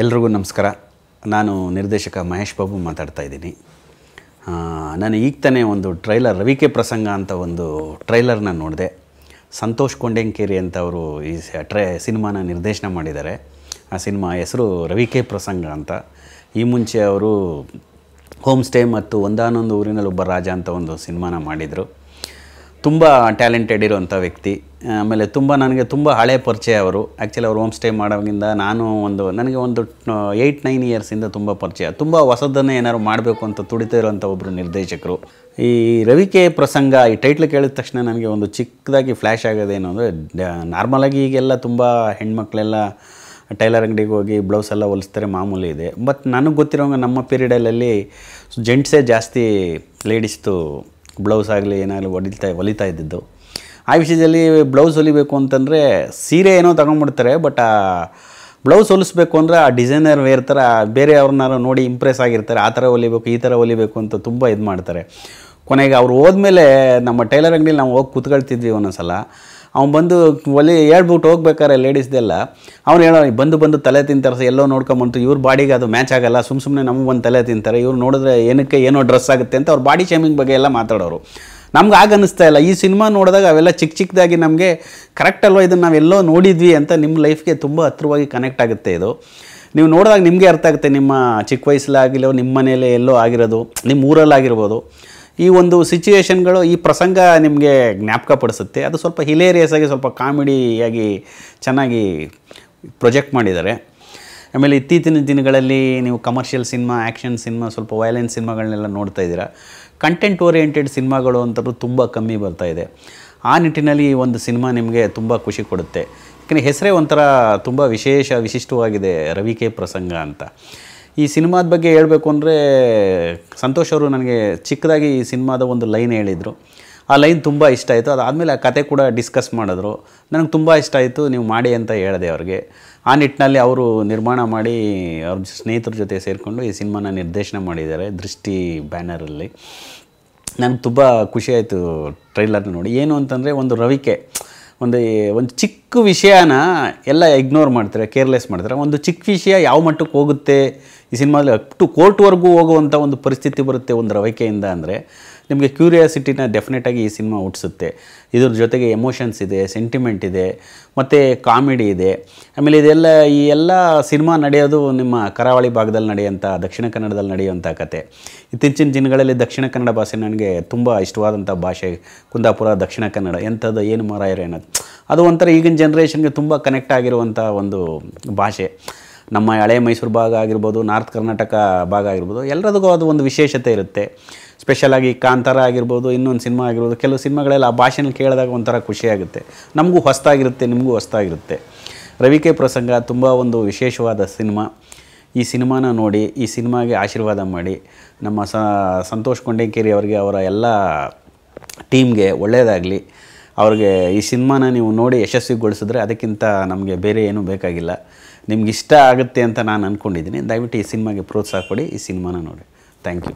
ಎಲ್ರಿಗೂ ನಮಸ್ಕಾರ. ನಾನು ನಿರ್ದೇಶಕ ಮಹೇಶ್ ಬಾಬು ಮಾತಾಡ್ತಾ ಇದ್ದೀನಿ. ನಾನು ಈಗ ತಾನೇ ಒಂದು ಟ್ರೈಲರ್ ರವಿಕೆ ಪ್ರಸಂಗ ಅಂತ ಒಂದು ಟ್ರೈಲರ್ನ ನೋಡಿದೆ. ಸಂತೋಷ್ ಕೊಂಡೆಂಕೇರಿ ಅಂತ ಅವರು ಈ ಸಿನಿಮಾನ ನಿರ್ದೇಶನ ಮಾಡಿದ್ದಾರೆ. ಆ ಸಿನಿಮಾ ಹೆಸರು ರವಿಕೆ ಪ್ರಸಂಗ ಅಂತ. ಈ ಮುಂಚೆ ಅವರು ಹೋಮ್ ಸ್ಟೇ ಮತ್ತು ಒಂದಾನೊಂದು ಊರಿನಲ್ಲಿ ಒಬ್ಬ ರಾಜ ಅಂತ ಒಂದು ಸಿನಿಮಾನ ಮಾಡಿದರು. ತುಂಬ ಟ್ಯಾಲೆಂಟೆಡ್ ಇರೋವಂಥ ವ್ಯಕ್ತಿ. ಆಮೇಲೆ ನನಗೆ ತುಂಬ ಹಳೆ ಪರಿಚಯ ಅವರು. ಆ್ಯಕ್ಚುಲಿ ಅವರು ಹೋಮ್ ಸ್ಟೇ ಮಾಡೋದ್ರಿಂದ ನನಗೆ ಒಂದು 8-9 ಇಯರ್ಸಿಂದ ತುಂಬ ಪರಿಚಯ. ತುಂಬ ಹೊಸದನ್ನೇ ಏನಾದ್ರು ಮಾಡಬೇಕು ಅಂತ ತುಡಿತಾ ಇರೋವಂಥ ಒಬ್ಬರು ನಿರ್ದೇಶಕರು. ಈ ರವಿಕೆ ಪ್ರಸಂಗ ಈ ಟೈಟ್ಲ್ ಕೇಳಿದ ತಕ್ಷಣ ನನಗೆ ಒಂದು ಚಿಕ್ಕದಾಗಿ ಫ್ಲ್ಯಾಶ್ ಆಗೋದೇನು ಅಂದರೆ, ನಾರ್ಮಲಾಗಿ ಈಗೆಲ್ಲ ತುಂಬ ಹೆಣ್ಮಕ್ಳೆಲ್ಲ ಟೈಲರ್ ಅಂಗಡಿಗೆ ಹೋಗಿ ಬ್ಲೌಸ್ ಎಲ್ಲ ಹೊಲಿಸ್ತಾರೆ, ಮಾಮೂಲಿ ಇದೆ. ಬಟ್ ನನಗೆ ಗೊತ್ತಿರೋಂಗೆ ನಮ್ಮ ಪೀರಿಯಡಲ್ಲಿ ಜೆಂಟ್ಸೇ ಜಾಸ್ತಿ ಲೇಡೀಸ್ದು ಬ್ಲೌಸ್ ಆಗಲಿ ಏನಾಗಲಿ ಹೊಲಿತಾ ಇದ್ದಿದ್ದು. ಆ ವಿಷಯದಲ್ಲಿ ಬ್ಲೌಸ್ ಹೊಲಿಬೇಕು ಅಂತಂದರೆ ಸೀರೆ ಏನೋ ತೊಗೊಂಡ್ಬಿಡ್ತಾರೆ, ಬಟ್ ಆ ಬ್ಲೌಸ್ ಹೊಲಿಸ್ಬೇಕು ಅಂದರೆ ಆ ಡಿಸೈನರ್ ವೇರ್ ಥರ ಬೇರೆ ಅವ್ರನ್ನಾರು ನೋಡಿ ಇಂಪ್ರೆಸ್ ಆಗಿರ್ತಾರೆ. ಆ ಥರ ಹೊಲಿಬೇಕು, ಈ ಥರ ಹೊಲಿಬೇಕು ಅಂತ ತುಂಬ ಇದು ಮಾಡ್ತಾರೆ. ಕೊನೆಗೆ ಅವ್ರು ಹೋದ್ಮೇಲೆ ನಮ್ಮ ಟೈಲರ್ ಅಂಗಡಿಲಿ ನಾವು ಹೋಗಿ ಕೂತ್ಕೊಳ್ತಿದ್ವಿ ಒಂದೊಂದ್ಸಲ. ಅವ್ನು ಬಂದು ಹೇಳ್ಬಿಟ್ಟು ಹೋಗ್ಬೇಕಾರೆ ಲೇಡೀಸ್ದೆಲ್ಲ ಅವ್ನು ಹೇಳೋ ಬಂದು ತಲೆ ತಿಂತಾರೆ, ಎಲ್ಲೋ ನೋಡ್ಕೊಂಬಂತು ಇವ್ರ ಬಾಡಿಗೆ ಅದು ಮ್ಯಾಚ್ ಆಗೋಲ್ಲ, ಸುಮ್ಮನೆ ನಮಗೆ ಒಂದು ತಲೆ ತಿಂತಾರೆ, ಇವ್ರು ನೋಡಿದ್ರೆ ಏನೋ ಡ್ರೆಸ್ ಆಗುತ್ತೆ ಅಂತ ಅವ್ರ ಬಾಡಿ ಶೇಮಿಂಗ್ ಬಗ್ಗೆ ಎಲ್ಲ ಮಾತಾಡೋರು. ನಮ್ಗೆ ಆಗ ಅನ್ನಿಸ್ತಾ ಇಲ್ಲ. ಈ ಸಿನಿಮಾ ನೋಡಿದಾಗ ಅವೆಲ್ಲ ಚಿಕ್ಕದಾಗಿ ನಮಗೆ ಕರೆಕ್ಟ್ ಅಲ್ವಾ, ಇದನ್ನು ನಾವೆಲ್ಲೋ ನೋಡಿದ್ವಿ ಅಂತ ನಿಮ್ಮ ಲೈಫ್ಗೆ ತುಂಬ ಹತ್ರವಾಗಿ ಕನೆಕ್ಟ್ ಆಗುತ್ತೆ. ಇದು ನೀವು ನೋಡಿದಾಗ ನಿಮಗೆ ಅರ್ಥ ಆಗುತ್ತೆ. ನಿಮ್ಮ ಚಿಕ್ಕ ವಯಸ್ಸಲ್ಲಾಗಿಲ್ಲೋ, ನಿಮ್ಮ ಮನೇಲಿ ಎಲ್ಲೋ ಆಗಿರೋದು, ನಿಮ್ಮ ಊರಲ್ಲಾಗಿರ್ಬೋದು, ಈ ಒಂದು ಸಿಚುವೇಶನ್ಗಳು, ಈ ಪ್ರಸಂಗ ನಿಮಗೆ ಜ್ಞಾಪಕ ಪಡಿಸುತ್ತೆ. ಅದು ಸ್ವಲ್ಪ ಹಿಲೇರಿಯಸ್ ಆಗಿ, ಸ್ವಲ್ಪ ಕಾಮಿಡಿಯಾಗಿ ಚೆನ್ನಾಗಿ ಪ್ರೊಜೆಕ್ಟ್ ಮಾಡಿದ್ದಾರೆ. ಆಮೇಲೆ ಇತ್ತೀಚಿನ ದಿನಗಳಲ್ಲಿ ನೀವು ಕಮರ್ಷಿಯಲ್ ಸಿನಿಮಾ, ಆ್ಯಕ್ಷನ್ ಸಿನಿಮಾ, ಸ್ವಲ್ಪ ವೈಲೆನ್ಸ್ ಸಿನಿಮಾಗಳನ್ನೆಲ್ಲ ನೋಡ್ತಾ ಇದ್ದೀರಾ. ಕಂಟೆಂಟ್ ಓರಿಯೆಂಟೆಡ್ ಸಿನಿಮಾಗಳು ಅಂತಲೂ ತುಂಬ ಕಮ್ಮಿ ಬರ್ತಾಯಿದೆ. ಆ ನಿಟ್ಟಿನಲ್ಲಿ ಈ ಒಂದು ಸಿನಿಮಾ ನಿಮಗೆ ತುಂಬ ಖುಷಿ ಕೊಡುತ್ತೆ. ಯಾಕಂದರೆ ಹೆಸರೇ ಒಂಥರ ತುಂಬ ವಿಶಿಷ್ಟವಾಗಿದೆ, ರವಿಕೆ ಪ್ರಸಂಗ ಅಂತ. ಈ ಸಿನಿಮಾದ ಬಗ್ಗೆ ಹೇಳಬೇಕು ಅಂದರೆ, ಸಂತೋಷ್ ಅವರು ನನಗೆ ಚಿಕ್ಕದಾಗಿ ಈ ಸಿನಿಮಾದ ಒಂದು ಲೈನ್ ಹೇಳಿದರು. ಆ ಲೈನ್ ತುಂಬ ಇಷ್ಟ ಆಯಿತು. ಅದಾದಮೇಲೆ ಆ ಕತೆ ಕೂಡ ಡಿಸ್ಕಸ್ ಮಾಡಿದ್ರು. ನನಗೆ ತುಂಬ ಇಷ್ಟ ಆಯಿತು, ನೀವು ಮಾಡಿ ಅಂತ ಹೇಳಿದೆ ಅವ್ರಿಗೆ. ಆ ನಿಟ್ಟಿನಲ್ಲಿ ಅವರು ನಿರ್ಮಾಣ ಮಾಡಿ ಅವ್ರ ಸ್ನೇಹಿತರ ಜೊತೆ ಸೇರಿಕೊಂಡು ಈ ಸಿನಿಮಾನ ನಿರ್ದೇಶನ ಮಾಡಿದ್ದಾರೆ, ದೃಷ್ಟಿ ಬ್ಯಾನರಲ್ಲಿ. ನನಗೆ ತುಂಬ ಖುಷಿಯಾಯಿತು ಟ್ರೈಲರ್ನ ನೋಡಿ. ಏನು ಅಂತಂದರೆ, ಒಂದು ರವಿಕೆ ಒಂದು ಚಿಕ್ಕ ವಿಷಯನ ಎಲ್ಲ ಇಗ್ನೋರ್ ಮಾಡ್ತಾರೆ, ಕೇರ್ಲೆಸ್ ಮಾಡ್ತಾರೆ. ಒಂದು ಚಿಕ್ಕ ವಿಷಯ ಯಾವ ಮಟ್ಟಕ್ಕೆ ಹೋಗುತ್ತೆ ಈ ಸಿನಿಮಾದಲ್ಲಿ, ಅಪ್ ಟು ಕೋರ್ಟ್ವರೆಗೂ ಹೋಗುವಂಥ ಒಂದು ಪರಿಸ್ಥಿತಿ ಬರುತ್ತೆ ಒಂದು ರವಿಕೆಯಿಂದ ಅಂದರೆ, ನಿಮಗೆ ಕ್ಯೂರಿಯಾಸಿಟಿನ ಡೆಫಿನೆಟಾಗಿ ಈ ಸಿನಿಮಾ ಹುಟ್ಟಿಸುತ್ತೆ. ಇದ್ರ ಜೊತೆಗೆ ಎಮೋಷನ್ಸ್ ಇದೆ, ಸೆಂಟಿಮೆಂಟ್ ಇದೆ, ಮತ್ತು ಕಾಮಿಡಿ ಇದೆ. ಆಮೇಲೆ ಈ ಎಲ್ಲ ಸಿನಿಮಾ ನಡೆಯೋದು ನಿಮ್ಮ ಕರಾವಳಿ ಭಾಗದಲ್ಲಿ ನಡೆಯುವಂಥ, ದಕ್ಷಿಣ ಕನ್ನಡದಲ್ಲಿ ನಡೆಯುವಂಥ ಕತೆ. ಇತ್ತೀಚಿನ ದಿನಗಳಲ್ಲಿ ದಕ್ಷಿಣ ಕನ್ನಡ ಭಾಷೆ ನನಗೆ ತುಂಬ ಇಷ್ಟವಾದಂಥ ಭಾಷೆ. ಕುಂದಾಪುರ, ದಕ್ಷಿಣ ಕನ್ನಡ, ಎಂಥದ್ದು ಏನು ಮಾರಾಯರು ಅನ್ನೋದು, ಅದು ಒಂಥರ ಈಗಿನ ಜನ್ರೇಷನ್ಗೆ ತುಂಬ ಕನೆಕ್ಟ್ ಆಗಿರುವಂಥ ಒಂದು ಭಾಷೆ. ನಮ್ಮ ಹಳೆ ಮೈಸೂರು ಭಾಗ ಆಗಿರ್ಬೋದು, ನಾರ್ತ್ ಕರ್ನಾಟಕ ಭಾಗ ಆಗಿರ್ಬೋದು, ಎಲ್ಲರದಕ್ಕೂ ಅದು ಒಂದು ವಿಶೇಷತೆ ಇರುತ್ತೆ. ಸ್ಪೆಷಲಾಗಿ ಕಾಂತಾರ ಆಗಿರ್ಬೋದು, ಇನ್ನೊಂದು ಸಿನಿಮಾ ಆಗಿರ್ಬೋದು, ಕೆಲವು ಸಿನಿಮಾಗಳೆಲ್ಲ ಆ ಭಾಷೆನ ಕೇಳಿದಾಗ ಒಂಥರ ಖುಷಿಯಾಗುತ್ತೆ. ನಮಗೂ ಹೊಸದಾಗಿರುತ್ತೆ, ನಿಮಗೂ ಹೊಸದಾಗಿರುತ್ತೆ. ರವಿಕೆ ಪ್ರಸಂಗ ತುಂಬ ಒಂದು ವಿಶೇಷವಾದ ಸಿನಿಮಾ. ಈ ಸಿನಿಮಾನ ನೋಡಿ, ಈ ಸಿನಿಮಾಗೆ ಆಶೀರ್ವಾದ ಮಾಡಿ. ನಮ್ಮ ಸಂತೋಷ್ ಕೊಂಡೆಂಕೇರಿ ಅವರಿಗೆ, ಅವರ ಎಲ್ಲ ಟೀಮ್ಗೆ ಒಳ್ಳೆಯದಾಗಲಿ. ಅವ್ರಿಗೆ ಈ ಸಿನಿಮಾನ ನೀವು ನೋಡಿ ಯಶಸ್ವಿಗೊಳಿಸಿದ್ರೆ ಅದಕ್ಕಿಂತ ನಮಗೆ ಬೇರೆ ಏನೂ ಬೇಕಾಗಿಲ್ಲ. ನಿಮ್ಗೆ ಇಷ್ಟ ಆಗುತ್ತೆ ಅಂತ ನಾನು ಅಂದ್ಕೊಂಡಿದ್ದೀನಿ. ದಯವಿಟ್ಟು ಈ ಸಿನಿಮಾಗೆ ಪ್ರೋತ್ಸಾಹ ಕೊಡಿ, ಈ ಸಿನಿಮಾನ ನೋಡಿ. Thank you.